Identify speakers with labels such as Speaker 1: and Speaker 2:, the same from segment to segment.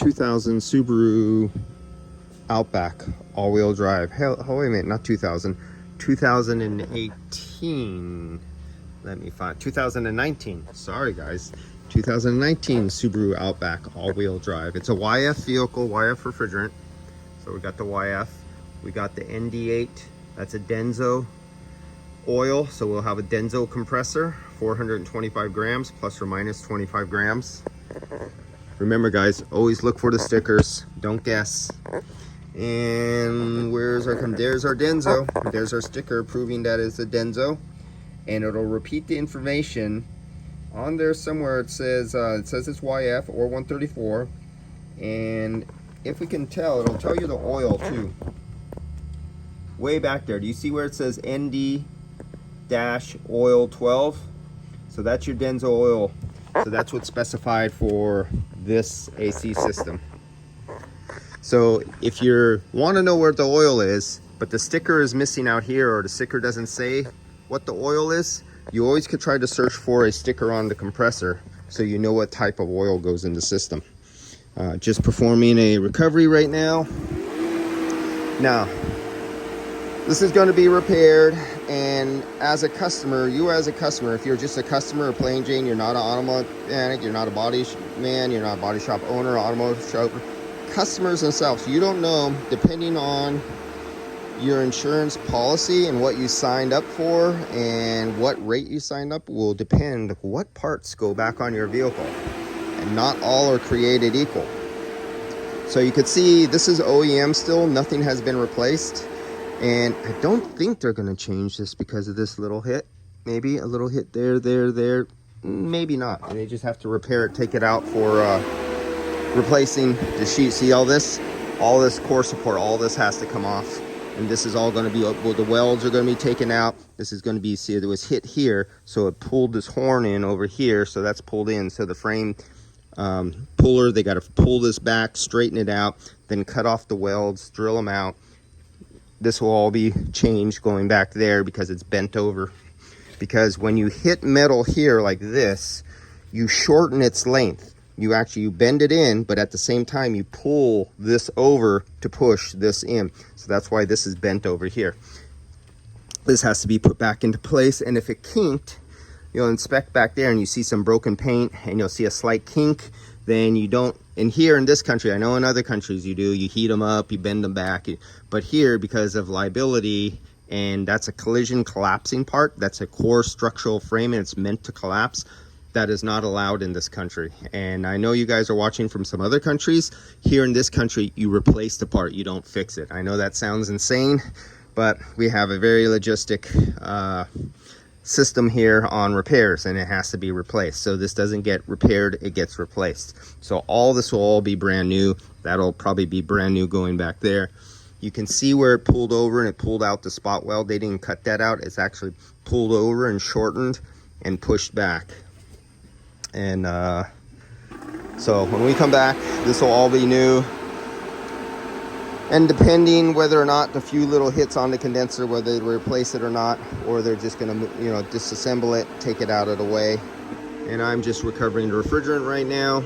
Speaker 1: 2000 Subaru Outback all-wheel drive. Hell, oh, wait a minute, not 2000, 2018. Let me find 2019. Sorry, guys. 2019 Subaru Outback all-wheel drive. It's a YF vehicle, YF refrigerant. So we got the YF. We got the ND8. That's a Denso oil. So we'll have a Denso compressor, 425 grams, plus or minus 25 grams. Remember, guys, always look for the stickers. Don't guess. And there's our Denso. There's our sticker proving that it's a Denso. And it'll repeat the information on there somewhere. It says it's YF or 134. And if we can tell, it'll tell you the oil too. Way back there, do you see where it says ND-oil 12? So that's your Denso oil. So that's what's specified for this AC system. So if you want to know where the oil is, but the sticker is missing out here, or the sticker doesn't say what the oil is, you always could try to search for a sticker on the compressor so you know what type of oil goes in the system. Just performing a recovery right now. Now, this is going to be repaired, and as a customer, if you're just a customer of Plain Jane, you're not an automotive mechanic, you're not a body man, you're not a body shop owner, automotive shop, customers themselves, you don't know, depending on your insurance policy and what you signed up for and what rate you signed up will depend what parts go back on your vehicle. And not all are created equal. So you could see this is OEM still, nothing has been replaced. And I don't think they're gonna change this because of this little hit. Maybe a little hit there, maybe not. They just have to repair it, take it out for replacing the sheet. See all this core support, all this has to come off. And this is all gonna be, well, the welds are gonna be taken out. This is gonna be, see, it was hit here, so it pulled this horn in over here, so that's pulled in. So the frame puller, they got to pull this back, straighten it out, then cut off the welds, drill them out. This will all be changed going back there because it's bent over. Because when you hit metal here like this, you shorten its length. You bend it in, but at the same time you pull this over to push this in. So that's why this is bent over here. This has to be put back into place, and if it kinked, you'll inspect back there and you see some broken paint and you'll see a slight kink, then you don't, and here in this country, I know in other countries you do, you heat them up, you bend them back, but here, because of liability, and that's a collision collapsing part, that's a core structural frame and it's meant to collapse, that is not allowed in this country. And I know you guys are watching from some other countries. Here in this country, you replace the part, you don't fix it. I know that sounds insane, but we have a very logistic system here on repairs, and it has to be replaced. So this doesn't get repaired, it gets replaced. So all this will all be brand new. That'll probably be brand new going back there. You can see where it pulled over and it pulled out the spot weld. They didn't cut that out. It's actually pulled over and shortened and pushed back. And so when we come back, this will all be new. And depending whether or not the few little hits on the condenser, whether they replace it or not, or they're just gonna, disassemble it, take it out of the way. And I'm just recovering the refrigerant right now.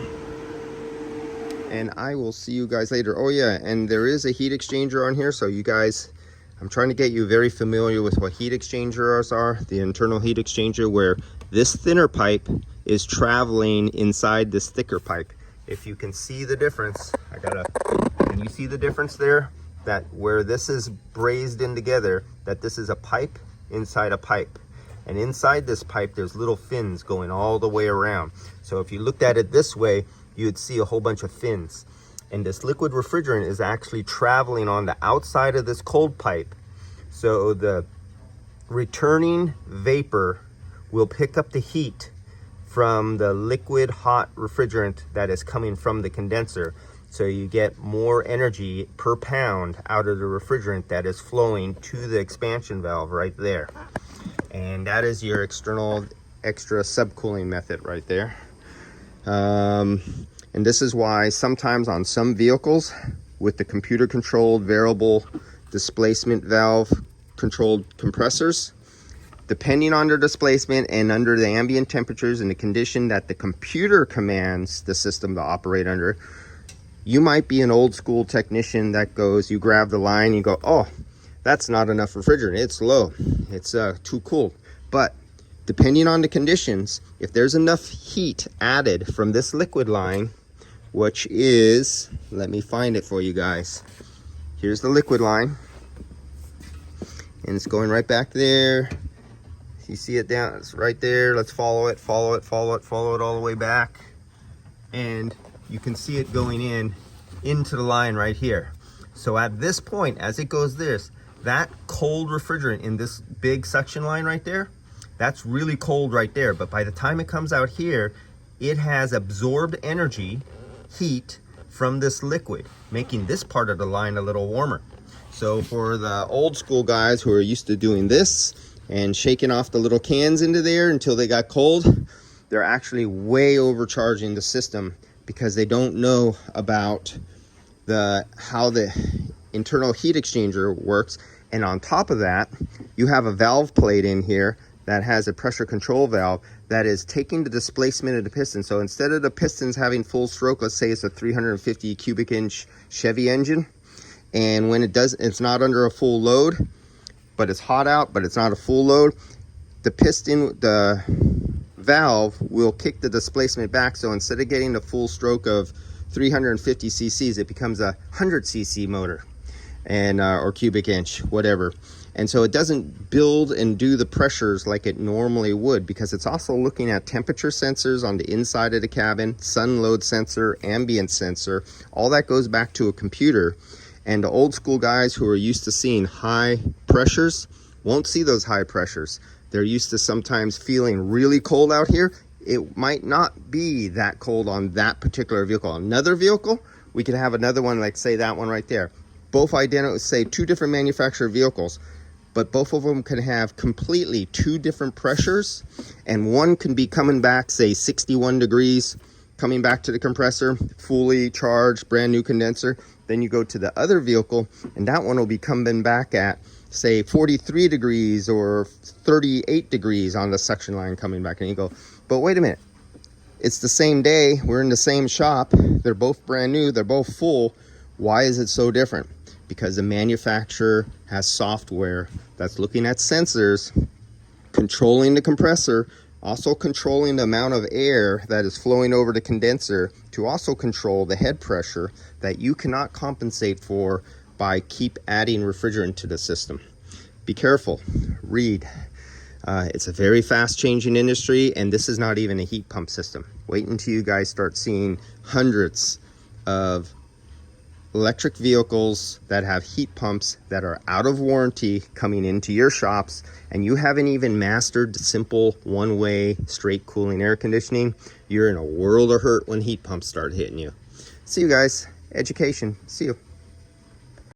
Speaker 1: And I will see you guys later. Oh yeah, and there is a heat exchanger on here, so you guys, I'm trying to get you very familiar with what heat exchangers are. The internal heat exchanger, where this thinner pipe is traveling inside this thicker pipe. If you can see the difference, can you see the difference there? That where this is brazed in together, that this is a pipe inside a pipe. And inside this pipe, there's little fins going all the way around. So if you looked at it this way, you would see a whole bunch of fins. And this liquid refrigerant is actually traveling on the outside of this cold pipe. So the returning vapor will pick up the heat from the liquid hot refrigerant that is coming from the condenser. So you get more energy per pound out of the refrigerant that is flowing to the expansion valve right there. And that is your external extra subcooling method right there. And this is why sometimes on some vehicles with the computer controlled variable displacement valve controlled compressors, depending on their displacement and under the ambient temperatures and the condition that the computer commands the system to operate under, You might be an old school technician that goes, you grab the line, you go, oh, that's not enough refrigerant, it's low, it's too cool. But depending on the conditions, if there's enough heat added from this liquid line, which is, let me find it for you guys. Here's the liquid line, and it's going right back there. You see it down, it's right there. Let's follow it, follow it, follow it, follow it all the way back. And you can see it going into the line right here. So at this point, as it goes this, that cold refrigerant in this big suction line right there, that's really cold right there. But by the time it comes out here, it has absorbed energy, heat from this liquid, making this part of the line a little warmer. So for the old school guys who are used to doing this and shaking off the little cans into there until they got cold, they're actually way overcharging the system because they don't know about how the internal heat exchanger works. And on top of that, you have a valve plate in here that has a pressure control valve that is taking the displacement of the piston. So instead of the pistons having full stroke, let's say it's a 350 cubic inch Chevy engine, and when it does, it's not under a full load, but it's hot out, but it's not a full load, the valve will kick the displacement back. So instead of getting the full stroke of 350 cc's, it becomes a 100 cc motor, and or cubic inch, whatever. And so it doesn't build and do the pressures like it normally would, because it's also looking at temperature sensors on the inside of the cabin, sun load sensor, ambient sensor. All that goes back to a computer. And the old school guys who are used to seeing high pressures won't see those high pressures. They're used to sometimes feeling really cold out here. It might not be that cold on that particular vehicle. Another vehicle, we could have another one, like say that one right there. Both identical, say two different manufacturer vehicles, but both of them can have completely two different pressures, and one can be coming back, say 61 degrees, coming back to the compressor, fully charged, brand new condenser. Then you go to the other vehicle, and that one will be coming back at, say, 43 degrees or 38 degrees on the suction line coming back. And you go, but wait a minute, it's the same day, we're in the same shop, they're both brand new, they're both full. Why is it so different? Because the manufacturer has software that's looking at sensors, controlling the compressor, also controlling the amount of air that is flowing over the condenser, to also control the head pressure that you cannot compensate for by keep adding refrigerant to the system. Be careful, read. It's a very fast changing industry, and this is not even a heat pump system. Wait until you guys start seeing hundreds of electric vehicles that have heat pumps that are out of warranty coming into your shops, and you haven't even mastered simple one-way straight cooling air conditioning. You're in a world of hurt when heat pumps start hitting you. See you guys. Education. See you.